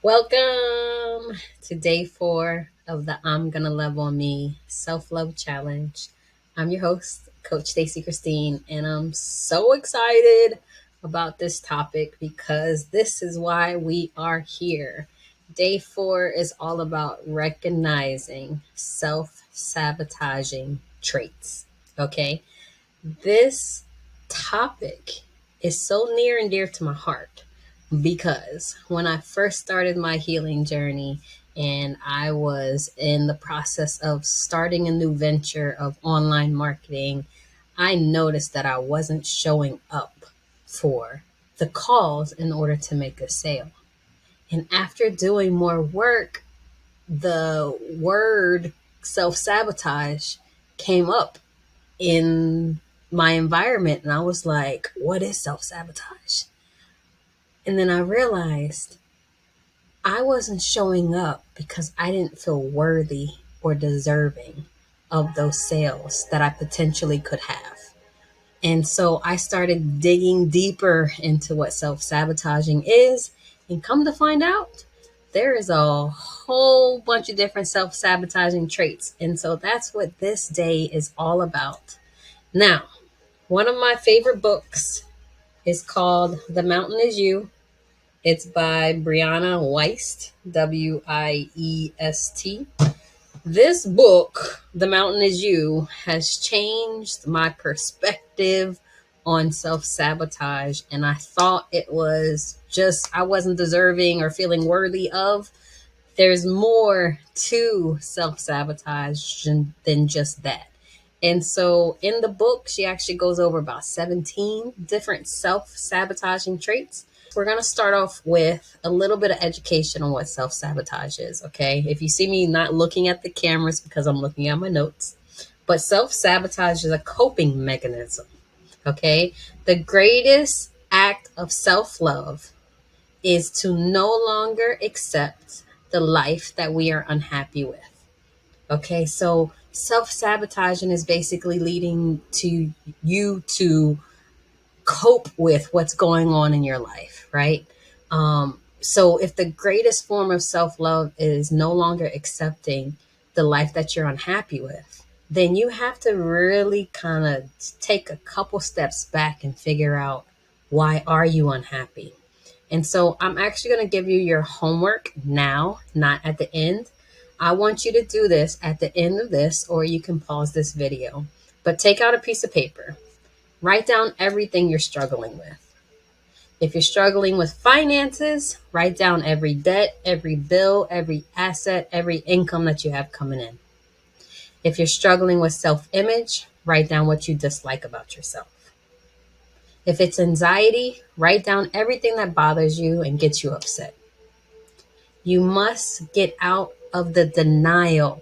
Welcome to day 4 of the I'm Gonna Love on Me Self-Love Challenge. I'm your host, Coach Stacy Christine, and I'm so excited about this topic because this is why we are here. Day 4 is all about recognizing self-sabotaging traits. Okay, this topic is so near and dear to my heart because when I first started my healing journey and I was in the process of starting a new venture of online marketing, I noticed that I wasn't showing up for the calls in order to make a sale. And after doing more work, the word self sabotage came up in my environment, and I was like, what is self sabotage? And then I realized I wasn't showing up because I didn't feel worthy or deserving of those sales that I potentially could have. And so I started digging deeper into what self sabotaging is. And come to find out, there is a whole bunch of different self sabotaging traits. And so that's what this day is all about. Now, one of my favorite books is called The Mountain Is You. It's by Brianna Weist, Wiest. This book, The Mountain Is You, has changed my perspective on self sabotage. And I thought it was just, I wasn't deserving or feeling worthy of. There's more to self sabotage than just that. And so in the book, she actually goes over about 17 different self sabotaging traits. We're going to start off with a little bit of education on what self sabotage is. Okay. If you see me not looking at the cameras because I'm looking at my notes, but self sabotage is a coping mechanism. Okay. The greatest act of self love is to no longer accept the life that we are unhappy with. Okay, so self sabotaging is basically leading to you to cope with what's going on in your life, right? So if the greatest form of self love is no longer accepting the life that you're unhappy with, then you have to really kind of take a couple steps back and figure out, why are you unhappy? And so I'm actually going to give you your homework now, not at the end. I want you to do this at the end of this, or you can pause this video. But take out a piece of paper. Write down everything you're struggling with. If you're struggling with finances, write down every debt, every bill, every asset, every income that you have coming in. If you're struggling with self-image, write down what you dislike about yourself. If it's anxiety, write down everything that bothers you and gets you upset. You must get out of the denial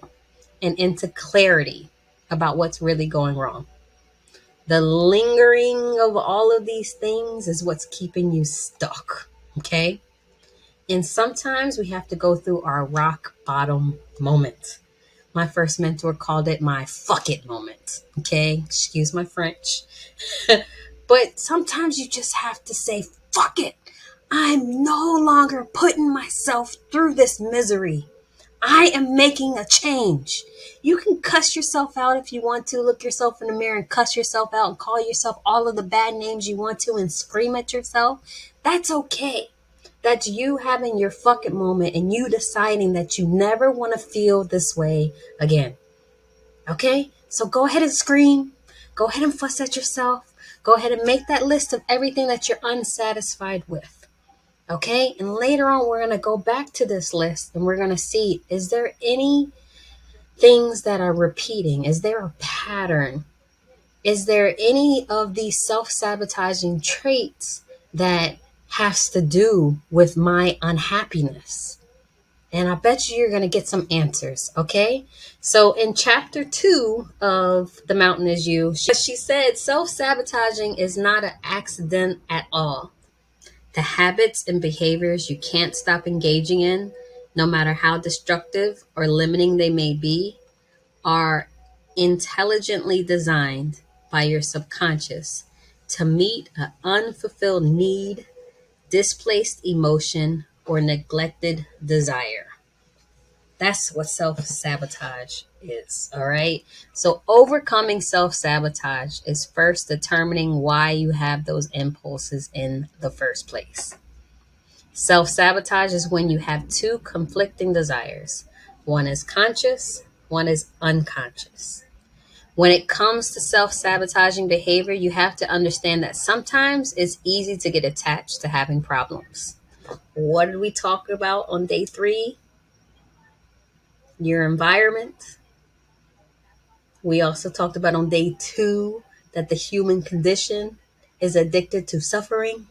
and into clarity about what's really going wrong. The lingering of all of these things is what's keeping you stuck, okay? And sometimes we have to go through our rock bottom moment. My first mentor called it my fuck it moment, okay? Excuse my French. But sometimes you just have to say, fuck it. I'm no longer putting myself through this misery. I am making a change. You can cuss yourself out if you want to. Look yourself in the mirror and cuss yourself out and call yourself all of the bad names you want to and scream at yourself. That's okay. That's you having your fuck it moment and you deciding that you never want to feel this way again. Okay? So go ahead and scream. Go ahead and fuss at yourself. Go ahead and make that list of everything that you're unsatisfied with. Okay, and later on, we're going to go back to this list and we're going to see, is there any things that are repeating? Is there a pattern? Is there any of these self-sabotaging traits that has to do with my unhappiness? And I bet you're going to get some answers, okay? So in chapter 2 of The Mountain Is You, she said self-sabotaging is not an accident at all. The habits and behaviors you can't stop engaging in, no matter how destructive or limiting they may be, are intelligently designed by your subconscious to meet an unfulfilled need, displaced emotion, or neglected desire. That's what self sabotage is. All right. So, overcoming self sabotage is first determining why you have those impulses in the first place. Self sabotage is when you have two conflicting desires, one is conscious, one is unconscious. When it comes to self sabotaging behavior, you have to understand that sometimes it's easy to get attached to having problems. What did we talk about on day 3? Your environment. We also talked about on day 2 that the human condition is addicted to suffering.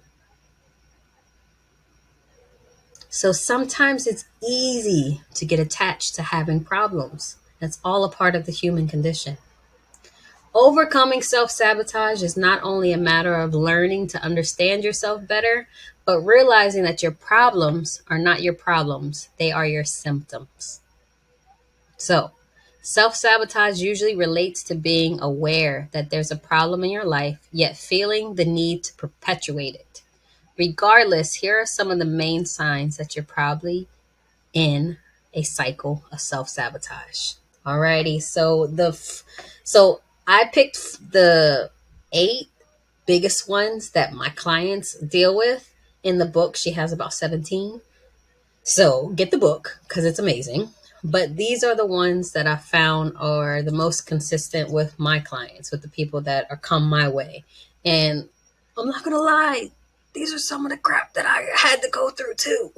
So sometimes it's easy to get attached to having problems. That's all a part of the human condition. Overcoming self sabotage is not only a matter of learning to understand yourself better, but realizing that your problems are not your problems, they are your symptoms. So, self sabotage usually relates to being aware that there's a problem in your life, yet feeling the need to perpetuate it. Regardless, here are some of the main signs that you're probably in a cycle of self sabotage. Alrighty, so I picked the 8 biggest ones that my clients deal with. In the book, she has about 17. So get the book because it's amazing. But these are the ones that I found are the most consistent with my clients, with the people that are come my way. And I'm not gonna lie, these are some of the crap that I had to go through too.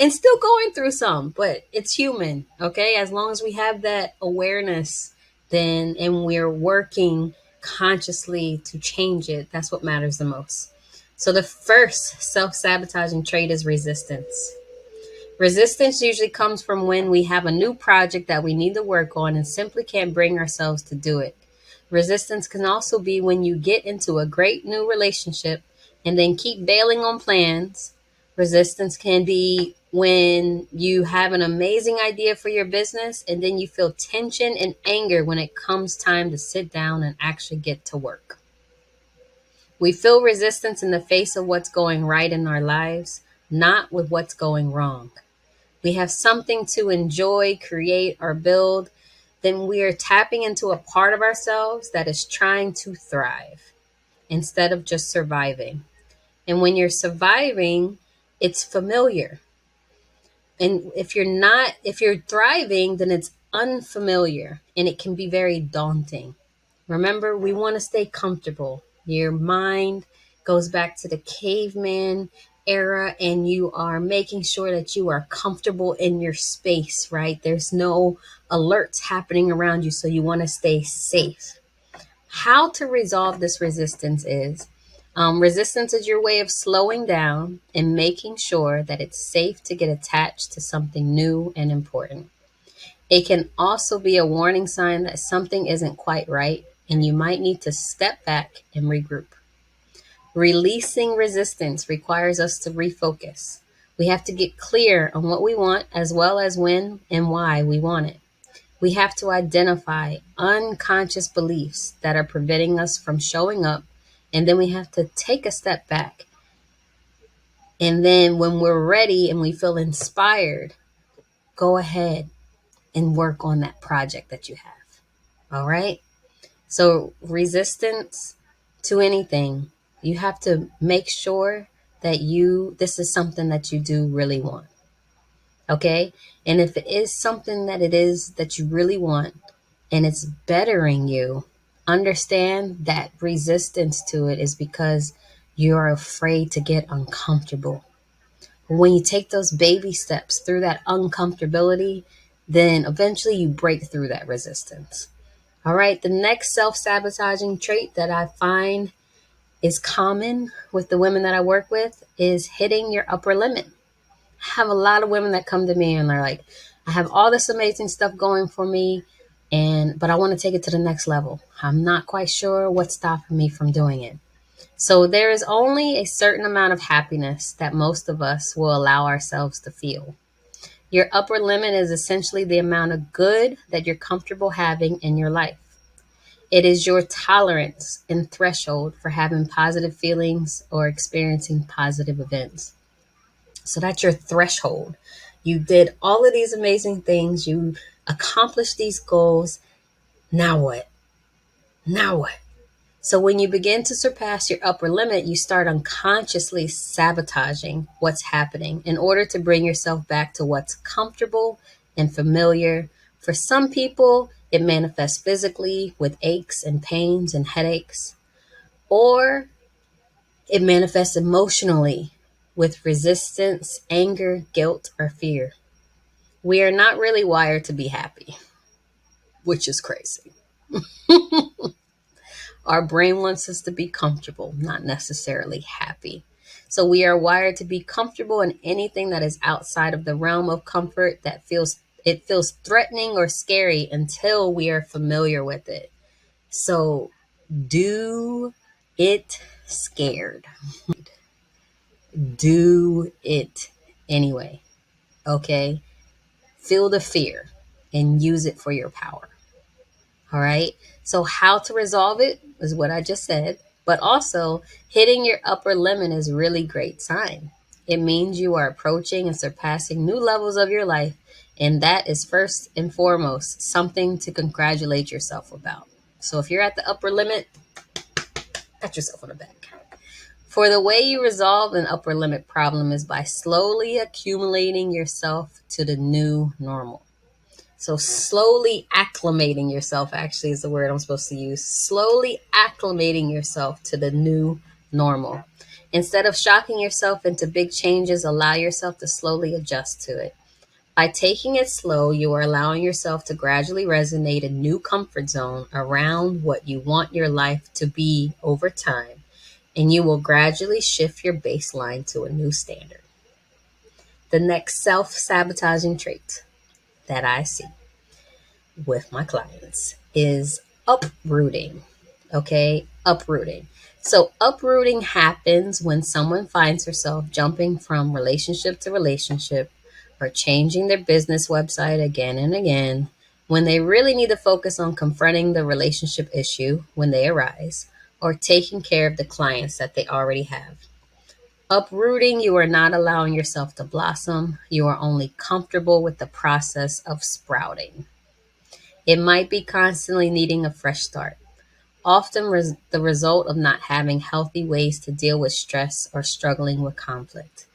And still going through some, but it's human, okay? As long as we have that awareness, then and we're working consciously to change it, that's what matters the most. So the first self-sabotaging trait is resistance. Resistance usually comes from when we have a new project that we need to work on and simply can't bring ourselves to do it. Resistance can also be when you get into a great new relationship and then keep bailing on plans. Resistance can be when you have an amazing idea for your business and then you feel tension and anger when it comes time to sit down and actually get to work. We feel resistance in the face of what's going right in our lives, not with what's going wrong. We have something to enjoy, create, or build, then we are tapping into a part of ourselves that is trying to thrive instead of just surviving. And when you're surviving, it's familiar. And if you're thriving, then it's unfamiliar and it can be very daunting. Remember, we want to stay comfortable. Your mind goes back to the caveman era and you are making sure that you are comfortable in your space, right? There's no alerts happening around you, so you want to stay safe. How to resolve this resistance is resistance is your way of slowing down and making sure that it's safe to get attached to something new and important. It can also be a warning sign that something isn't quite right and you might need to step back and regroup. Releasing resistance requires us to refocus. We have to get clear on what we want as well as when and why we want it. We have to identify unconscious beliefs that are preventing us from showing up, and then we have to take a step back. And then when we're ready and we feel inspired, go ahead and work on that project that you have. All right? So, resistance to anything, you have to make sure that this is something that you do really want. Okay? And if it is something that it is that you really want and it's bettering you, understand that resistance to it is because you're afraid to get uncomfortable. When you take those baby steps through that uncomfortability, then eventually you break through that resistance. All right, the next self sabotaging trait that I find is common with the women that I work with is hitting your upper limit. I have a lot of women that come to me and they're like, I have all this amazing stuff going for me, but I want to take it to the next level. I'm not quite sure what's stopping me from doing it. So there is only a certain amount of happiness that most of us will allow ourselves to feel. Your upper limit is essentially the amount of good that you're comfortable having in your life. It is your tolerance and threshold for having positive feelings or experiencing positive events. So that's your threshold. You did all of these amazing things, you accomplished these goals. Now what? Now what? So when you begin to surpass your upper limit, you start unconsciously sabotaging what's happening in order to bring yourself back to what's comfortable and familiar. For some people, it manifests physically with aches and pains and headaches, or it manifests emotionally with resistance, anger, guilt, or fear. We are not really wired to be happy, which is crazy. Our brain wants us to be comfortable, not necessarily happy. So we are wired to be comfortable in anything that is outside of the realm of comfort that feels threatening or scary until we are familiar with it. So do it scared. Do it anyway. Okay? Feel the fear and use it for your power. All right. So, how to resolve it is what I just said. But also, hitting your upper limit is really great sign. It means you are approaching and surpassing new levels of your life. And that is first and foremost something to congratulate yourself about. So, if you're at the upper limit, pat yourself on the back. For the way you resolve an upper limit problem is by slowly accumulating yourself to the new normal. So slowly acclimating yourself actually is the word I'm supposed to use. Slowly acclimating yourself to the new normal. Instead of shocking yourself into big changes, allow yourself to slowly adjust to it. By taking it slow, you are allowing yourself to gradually resonate a new comfort zone around what you want your life to be over time, and you will gradually shift your baseline to a new standard. The next self-sabotaging trait that I see with my clients is uprooting. Okay, uprooting. So, uprooting happens when someone finds herself jumping from relationship to relationship or changing their business website again and again when they really need to focus on confronting the relationship issue when they arise or taking care of the clients that they already have. Uprooting, you are not allowing yourself to blossom. You are only comfortable with the process of sprouting. It might be constantly needing a fresh start, often the result of not having healthy ways to deal with stress or struggling with conflict.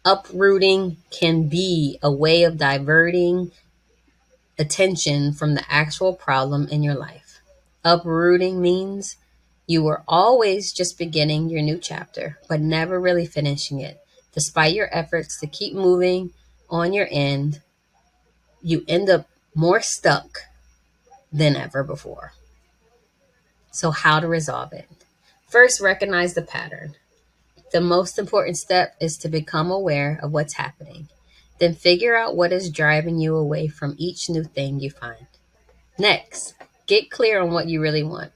Uprooting can be a way of diverting attention from the actual problem in your life. Uprooting means you were always just beginning your new chapter, but never really finishing it. Despite your efforts to keep moving on your end, you end up more stuck than ever before. So, how to resolve it? First, recognize the pattern. The most important step is to become aware of what's happening. Then, figure out what is driving you away from each new thing you find. Next, get clear on what you really want.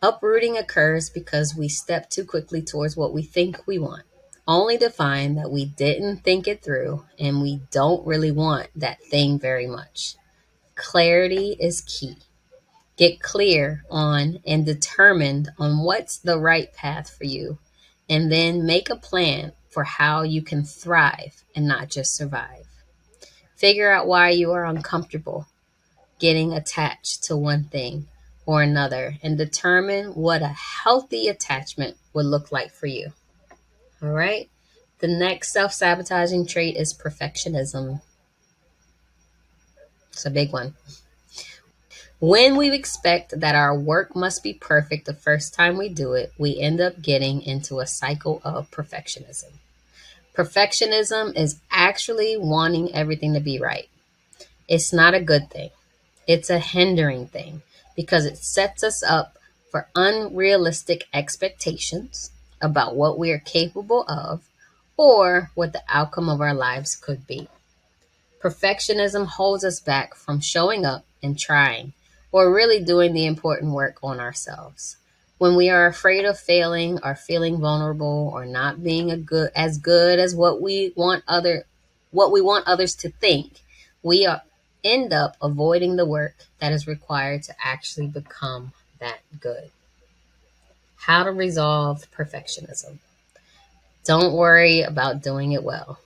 Uprooting occurs because we step too quickly towards what we think we want, only to find that we didn't think it through and we don't really want that thing very much. Clarity is key. Get clear on and determined on what's the right path for you, and then make a plan for how you can thrive and not just survive. Figure out why you are uncomfortable getting attached to one thing or another and determine what a healthy attachment would look like for you. All right. The next self sabotaging trait is perfectionism. It's a big one. When we expect that our work must be perfect the first time we do it, we end up getting into a cycle of perfectionism. Perfectionism is actually wanting everything to be right. It's not a good thing. It's a hindering thing because it sets us up for unrealistic expectations about what we are capable of or what the outcome of our lives could be. Perfectionism holds us back from showing up and trying or really doing the important work on ourselves. When we are afraid of failing or feeling vulnerable or not being good as what we want others to think, we end up avoiding the work that is required to actually become that good. How to resolve perfectionism. Don't worry about doing it well.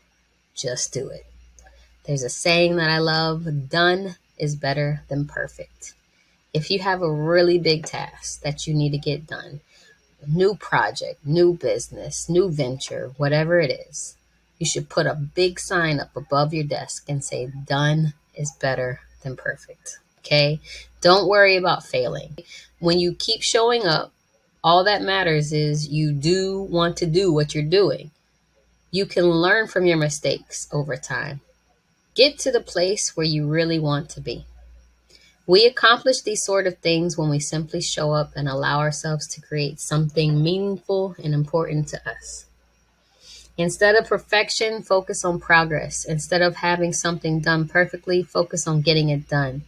Just do it. There's a saying that I love: done is better than perfect. If you have a really big task that you need to get done, new project, new business, new venture, whatever it is, you should put a big sign up above your desk and say, done is better than perfect. Okay? Don't worry about failing. When you keep showing up, all that matters is you do want to do what you're doing. You can learn from your mistakes over time. Get to the place where you really want to be. We accomplish these sort of things when we simply show up and allow ourselves to create something meaningful and important to us. Instead of perfection, focus on progress. Instead of having something done perfectly, focus on getting it done.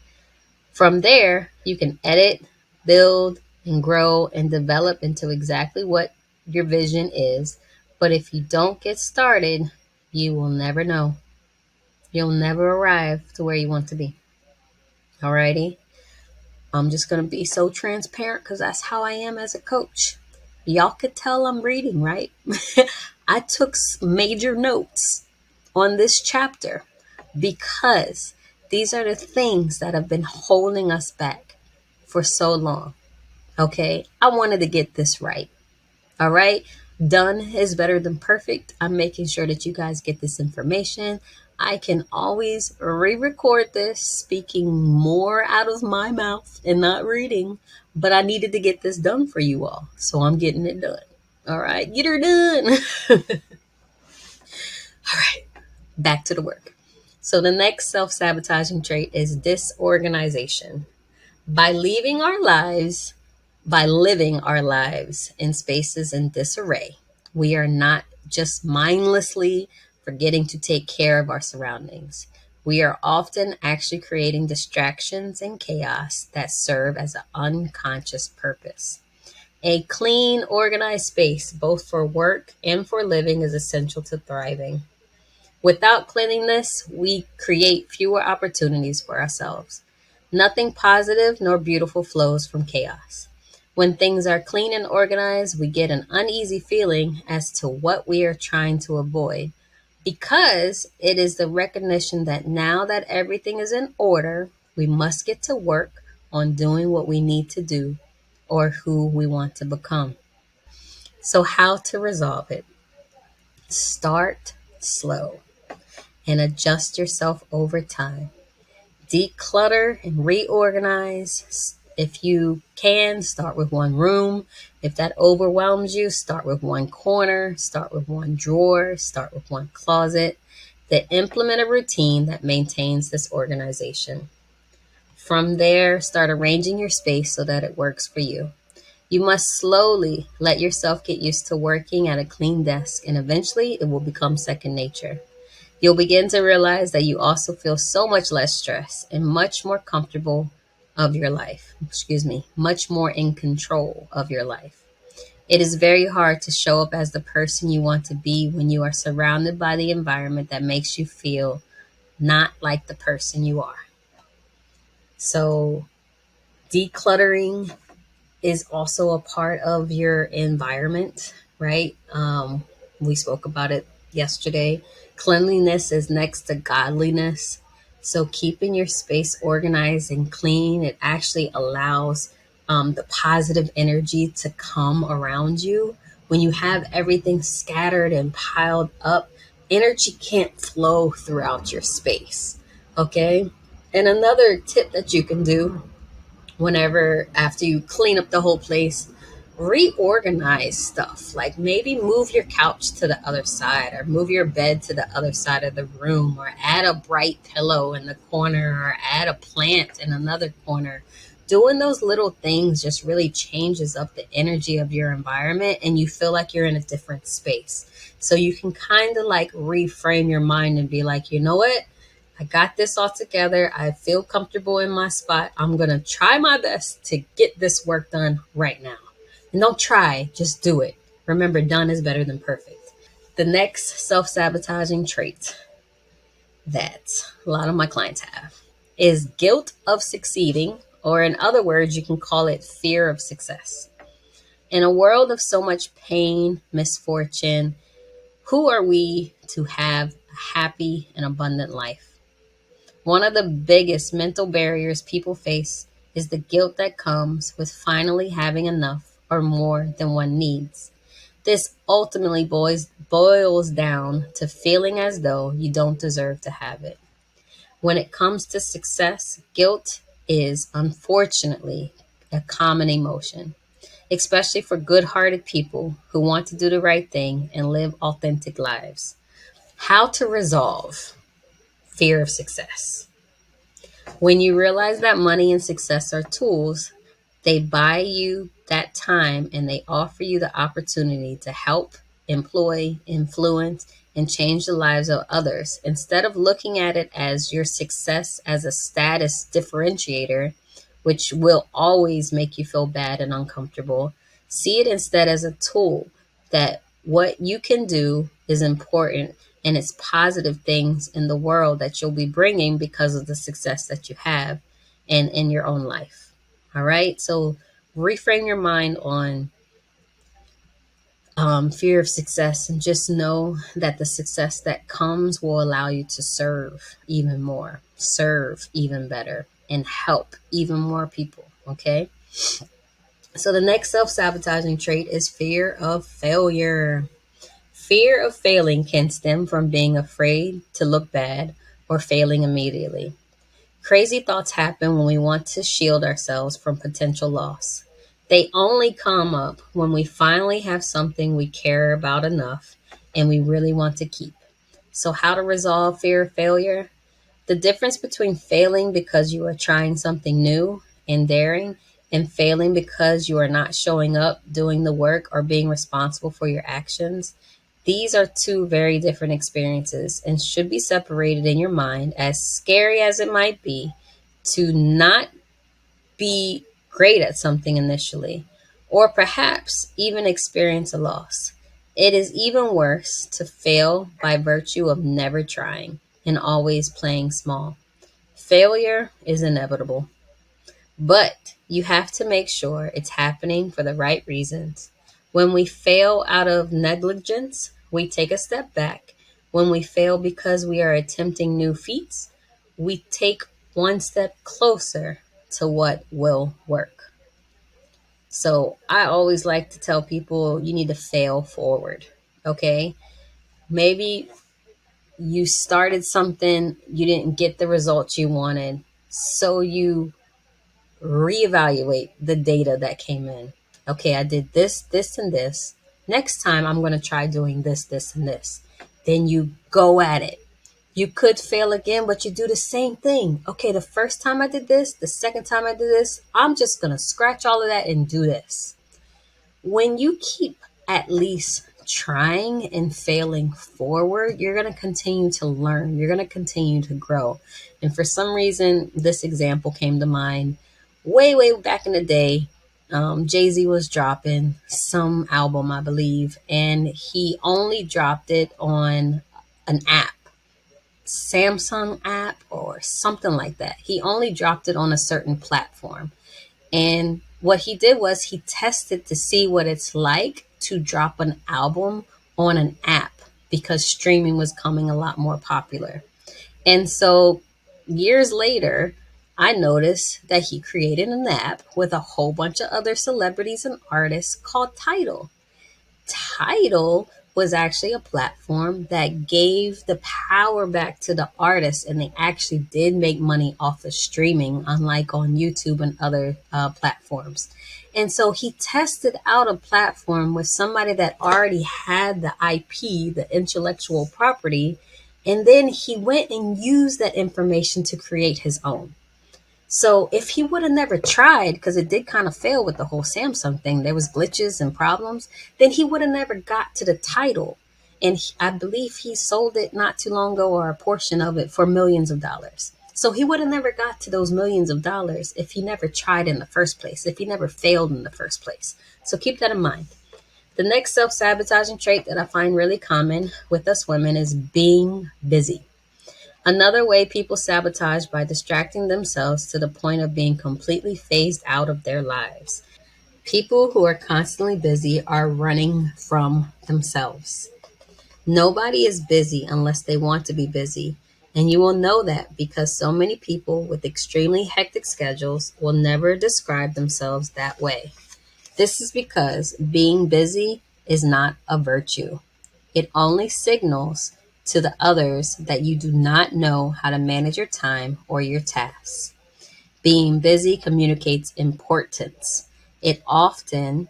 From there, you can edit, build, and grow and develop into exactly what your vision is. But if you don't get started, you will never know. You'll never arrive to where you want to be. Alrighty? I'm just going to be so transparent because that's how I am as a coach. Y'all could tell I'm reading, right? I took major notes on this chapter because these are the things that have been holding us back for so long. Okay? I wanted to get this right. All right? Done is better than perfect. I'm making sure that you guys get this information. I can always re-record this, speaking more out of my mouth and not reading, but I needed to get this done for you all. So I'm getting it done. All right, get her done. All right, back to the work. So the next self-sabotaging trait is disorganization. By leaving our lives, by living our lives in spaces in disarray, we are not just mindlessly forgetting to take care of our surroundings. We are often actually creating distractions and chaos that serve as an unconscious purpose. A clean, organized space, both for work and for living, is essential to thriving. Without cleanliness, we create fewer opportunities for ourselves. Nothing positive nor beautiful flows from chaos. When things are clean and organized, we get an uneasy feeling as to what we are trying to avoid, because it is the recognition that now that everything is in order, we must get to work on doing what we need to do or who we want to become. So, how to resolve it? Start slow and adjust yourself over time. Declutter and reorganize. If you can, start with one room. If that overwhelms you, start with one corner, start with one drawer, start with one closet. Then implement a routine that maintains this organization. From there, start arranging your space so that it works for you. You must slowly let yourself get used to working at a clean desk, and eventually it will become second nature. You'll begin to realize that you also feel so much less stress and much more comfortable of your life. Much more in control of your life. It is very hard to show up as the person you want to be when you are surrounded by the environment that makes you feel not like the person you are. So, decluttering is also a part of your environment, right? We spoke about it yesterday. Cleanliness is next to godliness. So keeping your space organized and clean, it actually allows the positive energy to come around you. When you have everything scattered and piled up, energy can't flow throughout your space. Okay. And another tip that you can do whenever, after you clean up the whole place, reorganize stuff. Like maybe move your couch to the other side, or move your bed to the other side of the room, or add a bright pillow in the corner, or add a plant in another corner. Doing those little things just really changes up the energy of your environment, and you feel like you're in a different space. So you can kind of like reframe your mind and be like, you know what? I got this all together. I feel comfortable in my spot. I'm going to try my best to get this work done right now. And don't try, just do it. Remember, done is better than perfect. The next self-sabotaging trait that a lot of my clients have is guilt of succeeding, or in other words, you can call it fear of success. In a world of so much pain, misfortune, Who are we to have a happy and abundant life? One of the biggest mental barriers people face is the guilt that comes with finally having enough or more than one needs. This ultimately boils down to feeling as though you don't deserve to have it. When it comes to success, guilt is unfortunately a common emotion, especially for good hearted people who want to do the right thing and live authentic lives. How to resolve fear of success. When you realize that money and success are tools, they buy you that time and they offer you the opportunity to help, employ, influence, and change the lives of others. Instead of looking at it as your success as a status differentiator, which will always make you feel bad and uncomfortable, see it instead as a tool that what you can do is important and it's positive things in the world that you'll be bringing because of the success that you have and in your own life. All right. So reframe your mind on fear of success and just know that the success that comes will allow you to serve even more, serve even better, and help even more people. Okay. So the next self sabotaging trait is fear of failure. Fear of failing can stem from being afraid to look bad or failing immediately. Crazy thoughts happen when we want to shield ourselves from potential loss. They only come up when we finally have something we care about enough and we really want to keep. So, how to resolve fear of failure? The difference between failing because you are trying something new and daring and failing because you are not showing up, doing the work, or being responsible for your actions. These are two very different experiences and should be separated in your mind, as scary as it might be to not be great at something initially, or perhaps even experience a loss. It is even worse to fail by virtue of never trying and always playing small. Failure is inevitable, but you have to make sure it's happening for the right reasons. When we fail out of negligence, we take a step back. When we fail because we are attempting new feats, we take one step closer to what will work. So I always like to tell people you need to fail forward. Okay. Maybe you started something, you didn't get the results you wanted. So you reevaluate the data that came in. Okay, I did this, this, and this. Next time, I'm going to try doing this, this, and this. Then you go at it. You could fail again, but you do the same thing. Okay, the first time I did this, the second time I did this, I'm just going to scratch all of that and do this. When you keep at least trying and failing forward, you're going to continue to learn. You're going to continue to grow. And for some reason, this example came to mind way, way back in the day. Jay-Z was dropping some album, I believe, and he only dropped it on an app, Samsung app or something like that. He only dropped it on a certain platform. And what he did was he tested to see what it's like to drop an album on an app because streaming was coming a lot more popular. And so years later, I noticed that he created an app with a whole bunch of other celebrities and artists called Tidal. Tidal was actually a platform that gave the power back to the artists, and they actually did make money off of streaming, unlike on YouTube and other platforms. And so he tested out a platform with somebody that already had the IP, the intellectual property, and then he went and used that information to create his own. So if he would have never tried, because it did kind of fail with the whole Samsung thing, there was glitches and problems, then he would have never got to the title. And I believe he sold it not too long ago, or a portion of it, for millions of dollars. So he would have never got to those millions of dollars if he never tried in the first place, if he never failed in the first place. So keep that in mind. The next self-sabotaging trait that I find really common with us women is being busy. Another way people sabotage by distracting themselves to the point of being completely phased out of their lives. People who are constantly busy are running from themselves. Nobody is busy unless they want to be busy. And you will know that because so many people with extremely hectic schedules will never describe themselves that way. This is because being busy is not a virtue. It only signals to the others that you do not know how to manage your time or your tasks. Being busy communicates importance. It often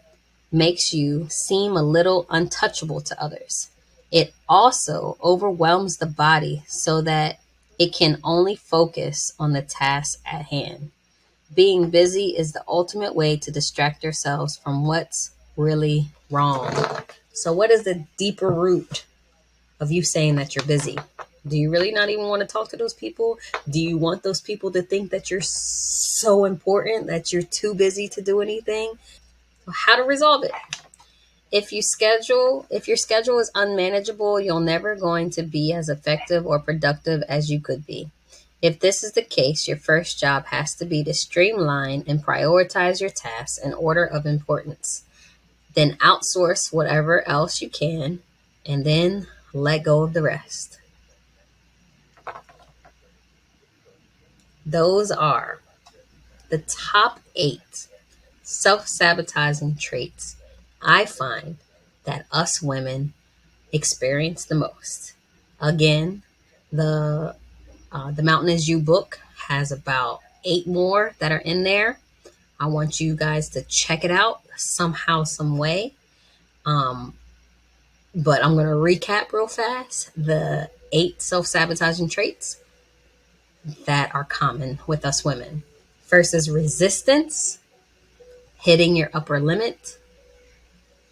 makes you seem a little untouchable to others. It also overwhelms the body so that it can only focus on the task at hand. Being busy is the ultimate way to distract yourselves from what's really wrong. So, what is the deeper root of you saying that you're busy? Do you really not even want to talk to those people? Do you want those people to think that you're so important that you're too busy to do anything? How to resolve it? If your schedule is unmanageable, you're never going to be as effective or productive as you could be. If this is the case, your first job has to be to streamline and prioritize your tasks in order of importance. Then outsource whatever else you can, and then let go of the rest. Those are the top 8 self sabotaging traits I find that us women experience the most. Again, the Mountain is You book has about 8 more that are in there. I want you guys to check it out somehow, some way. Um, but I'm going to recap real fast the 8 self sabotaging traits that are common with us women. First is resistance, hitting your upper limit,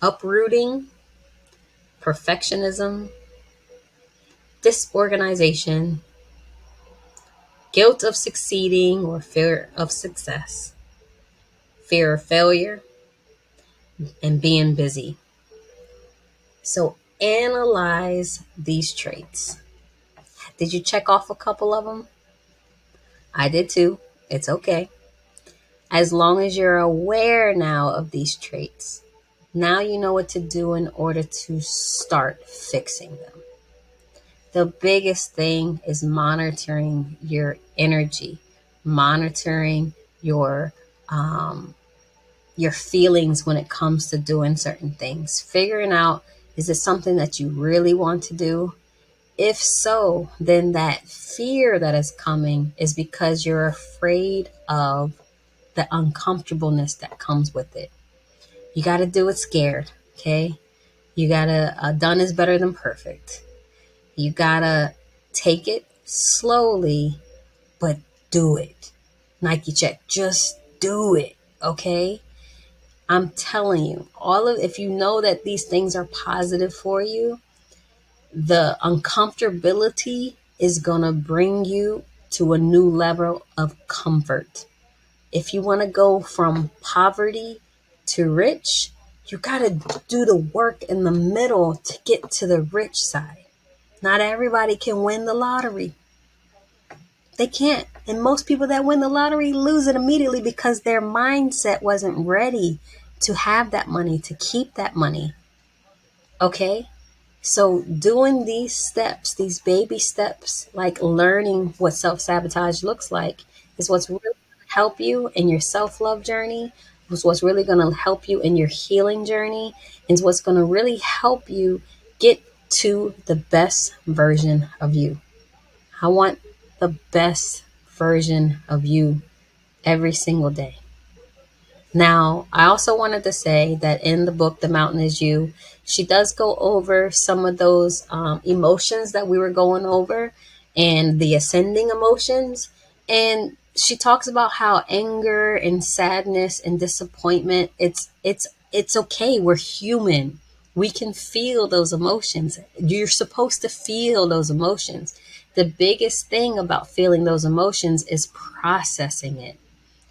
uprooting, perfectionism, disorganization, guilt of succeeding or fear of success, fear of failure, and being busy. So analyze these traits. Did you check off a couple of them? I did too. It's okay. As long as you're aware now of these traits, now you know what to do in order to start fixing them. The biggest thing is monitoring your energy, monitoring your feelings when it comes to doing certain things, figuring out, is it something that you really want to do? If so, then that fear that is coming is because you're afraid of the uncomfortableness that comes with it. You got to do it scared, okay? You got to, done is better than perfect. You got to take it slowly, but do it. Nike check, just do it, okay? I'm telling you, if you know that these things are positive for you, the uncomfortability is going to bring you to a new level of comfort. If you want to go from poverty to rich, you got to do the work in the middle to get to the rich side. Not everybody can win the lottery. They can't. And most people that win the lottery lose it immediately because their mindset wasn't ready to have that money, to keep that money. Okay? So doing these steps, these baby steps, like learning what self-sabotage looks like, is what's really going to help you in your self-love journey, is what's really going to help you in your healing journey, is what's going to really help you get to the best version of you. I want the best version of you every single day. Now, I also wanted to say that in the book, The Mountain is You, she does go over some of those emotions that we were going over and the ascending emotions. And she talks about how anger and sadness and disappointment, it's okay. We're human. We can feel those emotions. You're supposed to feel those emotions. The biggest thing about feeling those emotions is processing it.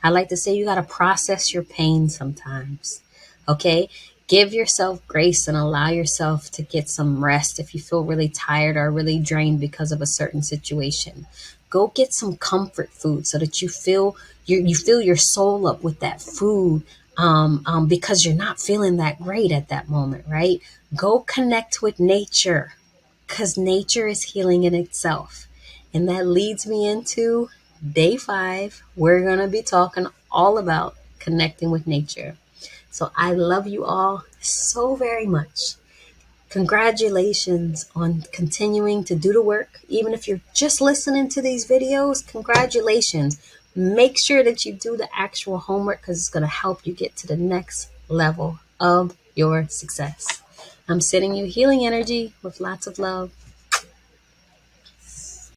I like to say you got to process your pain sometimes. Okay? Give yourself grace and allow yourself to get some rest if you feel really tired or really drained because of a certain situation. Go get some comfort food so that you fill your soul up with that food because you're not feeling that great at that moment, right? Go connect with nature. because nature is healing in itself. And that leads me into day 5. We're going to be talking all about connecting with nature. So I love you all so very much. Congratulations on continuing to do the work. Even if you're just listening to these videos, congratulations. Make sure that you do the actual homework because it's going to help you get to the next level of your success. I'm sending you healing energy with lots of love.